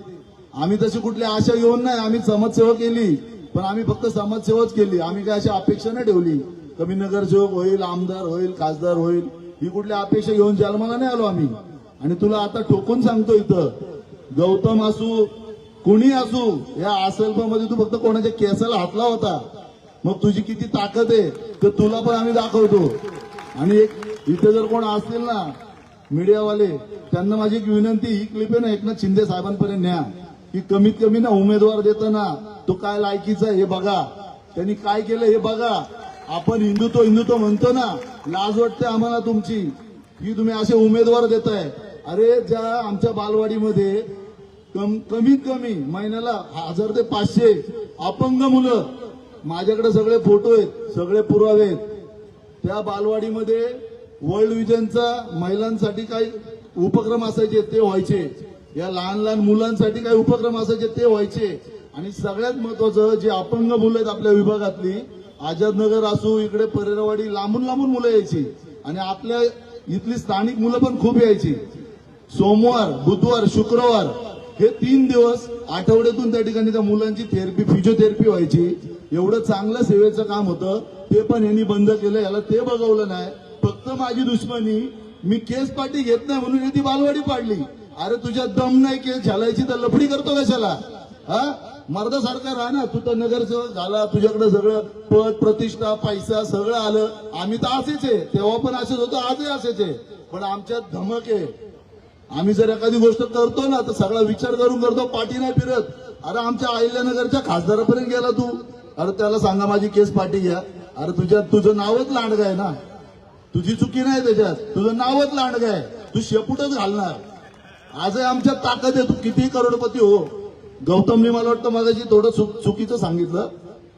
आम्ही तशी कुठली आशा घेऊन नाही, आम्ही समाजसेवा केली. पण आम्ही फक्त समाजसेवाच केली. आम्ही काय अशी अपेक्षा नाही ठेवली कमी नगरसेवक होईल, आमदार होईल, खासदार होईल, ही कुठली अपेक्षा घेऊन जन्माला नाही आलो आम्ही. आणि तुला आता ठोकून सांगतो, इथं गौतम असू कुणी असू, या आसल्पामध्ये तू फक्त कोणाच्या केसाला हातला होता, मग तुझी किती ताकद आहे तर तुला पण आम्ही दाखवतो. आणि इथे जर कोण असतील ना मीडियावाले, त्यांना माझी एक विनंती, ही क्लिप आहे ना एकनाथ शिंदे साहेबांपर्यंत न्या, की कमीत कमी ना उमेदवार देताना तो काय लायकीचा आहे हे बघा, त्यांनी काय केलं हे बघा. आपण हिंदुत्व म्हणतो ना, लाज वाटते आम्हाला तुमची की तुम्ही असे उमेदवार देताय. अरे ज्या आमच्या बालवाडीमध्ये कमीत कमी महिन्याला 1000 ते 500 अपंग मुलं, माझ्याकडे सगळे फोटो आहेत, सगळे पुरावे आहेत. त्या बालवाडीमध्ये वर्ल्ड विजनचा महिलांसाठी काही उपक्रम असायचे ते व्हायचे, या लहान लहान मुलांसाठी काही उपक्रम असायचे ते व्हायचे. आणि सगळ्यात महत्वाचं, जे अपंग मुलं आहेत आपल्या विभागातली, आझादनगर असू, इकडे परेरावाडी, लांबून लांबून मुलं यायची. आणि आपल्या इथली स्थानिक मुलं पण खूप यायची. सोमवार, बुधवार, शुक्रवार हे 3 दिवस आठवड्यातून त्या ठिकाणी त्या मुलांची थेरपी, फिजिओथेरपी व्हायची. एवढं चांगलं सेवेचं काम होतं, ते पण यांनी बंद केलं. याला ते बघवलं नाही. फक्त माझी दुश्मनी, मी केस पाठी घेत नाही म्हणून ती बालवाडी पाडली. अरे तुझ्या दम नाही केस झालायची तर लफडी करतो कशाला? हा, मर्दासारखा राहा ना. तू तर नगरसेवक झाला, तुझ्याकडे सगळं पद, प्रतिष्ठा, पैसा सगळं आलं. आम्ही तर असेच आहे, तेव्हा पण असेच होतो, आजही असेच आहे. पण आमच्यात धमक आहे. आम्ही जर एखादी गोष्ट करतो ना तर सगळा विचार करून करतो, पाठी नाही फिरत. अरे आमच्या अहिल्यानगरच्या खासदारापर्यंत गेला तू, अरे त्याला सांगा माझी केस पाठी घ्या. अरे तुझं नावच लांडगा आहे ना, तुझी चुकी नाही त्याच्यात, तुझं नावच लांडगा आहे. तू शेपूटच घालणार. आजही आमच्यात ताकद आहे, तू कितीही करोडपती हो. गौतमने मला वाटतं मगाशी थोडं चुकीचं सांगितलं.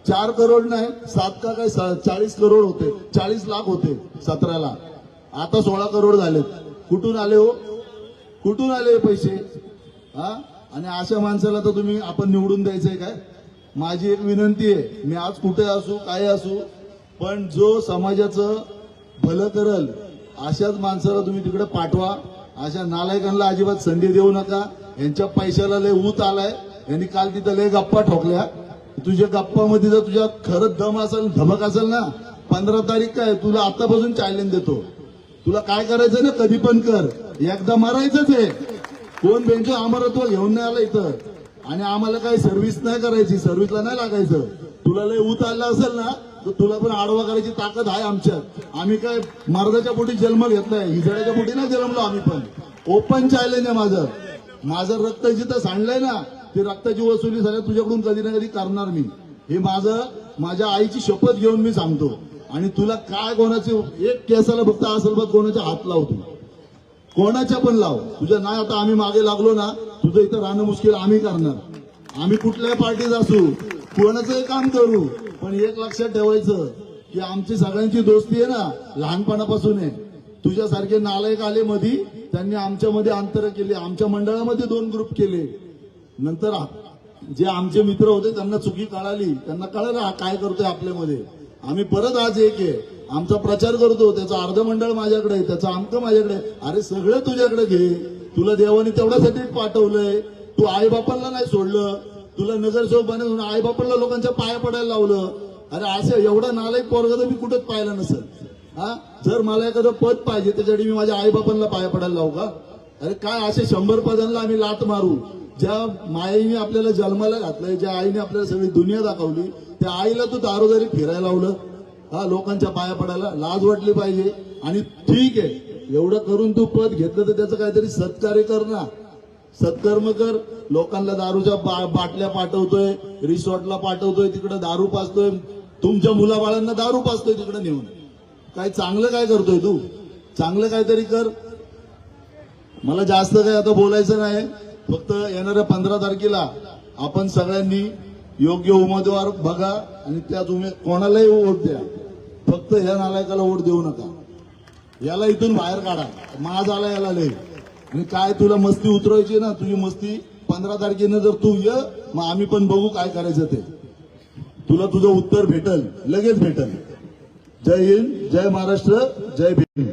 4 करोड नाही 7 का काय 40 करोड होते, 40 लाख होते 17ला, आता 16 करोड झालेत. कुठून आले हो, कुठून आले हे पैसे? हा, आणि अशा माणसाला तर तुम्ही आपण निवडून द्यायचंय काय? माझी एक विनंती आहे, मी आज कुठे असू काय असू, पण जो समाजाचं भलं करल अशाच माणसाला तुम्ही तिकडे पाठवा. अशा नालायकांना अजिबात संधी देऊ नका. यांच्या पैशाला लय ऊत आलाय. यांनी काल तिथं लय गप्पा ठोकल्या. तुझ्या गप्पामध्ये जर तुझ्या खरंच दम असेल, धमक असेल ना, 15 तारीख काय तुला आतापासून चॅलेंज देतो. तुला काय करायचं ना कधी पण कर, एकदा मारायचंच आहे. कोण बेंचो अमरत्व घेऊन नाही आलं इथं. आणि आम्हाला काही सर्व्हिस नाही करायची, सर्व्हिसला नाही लागायचं. तुला लय ऊत आला असेल ना तर तुला पण आडवा करायची ताकद आहे आमच्यात. आम्ही काय मर्दाच्या पोटी जन्म घेतलाय, हिजड्याच्या पोटी नाही जन्मलो आम्ही. पण ओपन चॅलेंज आहे माझं. माझं रक्त जिथं सांडलंय ना, ती रक्ताची वसुली झाल्या तुझ्याकडून कधी ना कधी करणार मी. हे माझ्या आईची शपथ घेऊन मी सांगतो. आणि तुला काय कोणाचे एक केसाला फक्त असेल बघ कोणाच्या हात लावतो, कोणाच्या पण लाव. तुझ्या नाही आता आम्ही मागे लागलो ना, तुझं इथं राहणं मुश्किल आम्ही करणार. आम्ही कुठल्याही पार्टीत असू, कोणाचंही काम करू, पण एक लक्षात ठेवायचं की आमची सगळ्यांची दोस्ती आहे ना लहानपणापासून आहे. तुझ्यासारखे नालायक आले मधी, त्यांनी आमच्यामध्ये अंतर केले. आमच्या मंडळामध्ये 2 ग्रुप केले. नंतर जे आमचे मित्र होते त्यांना चुकी कळाली, त्यांना कळलं हा काय करतोय आपल्यामध्ये. आम्ही परत आज एक आहे, आमचा प्रचार करतो. त्याचं अर्ध मंडळ माझ्याकडे आहे, त्याचं आमकं माझ्याकडे आहे. अरे सगळं तुझ्याकडे घे. तुला देवाने तेवढ्यासाठी पाठवलंय. तू आईबापांना नाही सोडलं. तुला नगरसेवक बनवून आईबापांना लोकांच्या पाया पडायला लावलं. अरे असं एवढा नालायक पोरगा तर मी कुठंच पाहिलं नसेल. हा, जर मला एखादं पद पाहिजे त्याच्यासाठी मी माझ्या आईबापांना पाया पडायला लावू का? अरे काय असे 100 पदांना आम्ही लात मारू? ज्या मायेने आपल्याला जन्माला घातलंय, ज्या आईने आपल्याला सगळी दुनिया दाखवली, त्या आईला तू दारोदारी फिरायला लावलं. हा, लोकांच्या पाया पडायला लाज वाटली पाहिजे. आणि ठीक आहे, एवढं करून तू पद घेतलं तर त्याचं काहीतरी सत्कार्य कर ना, सत्कर्म कर. लोकांना दारूच्या बाटल्या पाठवतोय, रिसॉर्टला पाठवतोय, तिकडे दारू पाजतोय, तुमच्या मुलाबाळांना दारू पाजतोय तिकडे नेऊन. काय चांगलं काय करतोय तू? चांगलं काहीतरी कर. मला जास्त काय आता बोलायचं नाही. फक्त येणाऱ्या 15 तारखेला आपण सगळ्यांनी योग्य उमेदवार बघा आणि त्यात कोणालाही वोट द्या. फक्त ह्या नालायकाला वोट देऊ नका. याला इथून बाहेर काढा. माज आला याला लय. आणि काय तुला मस्ती उतरवायची ना, तुझी मस्ती 15 तारखेनं जर तू ये, मग आम्ही पण बघू काय करायचं ते. तुला तुझं उत्तर भेटल, लगेच भेटल. जय हिंद, जय महाराष्ट्र, जय भीम.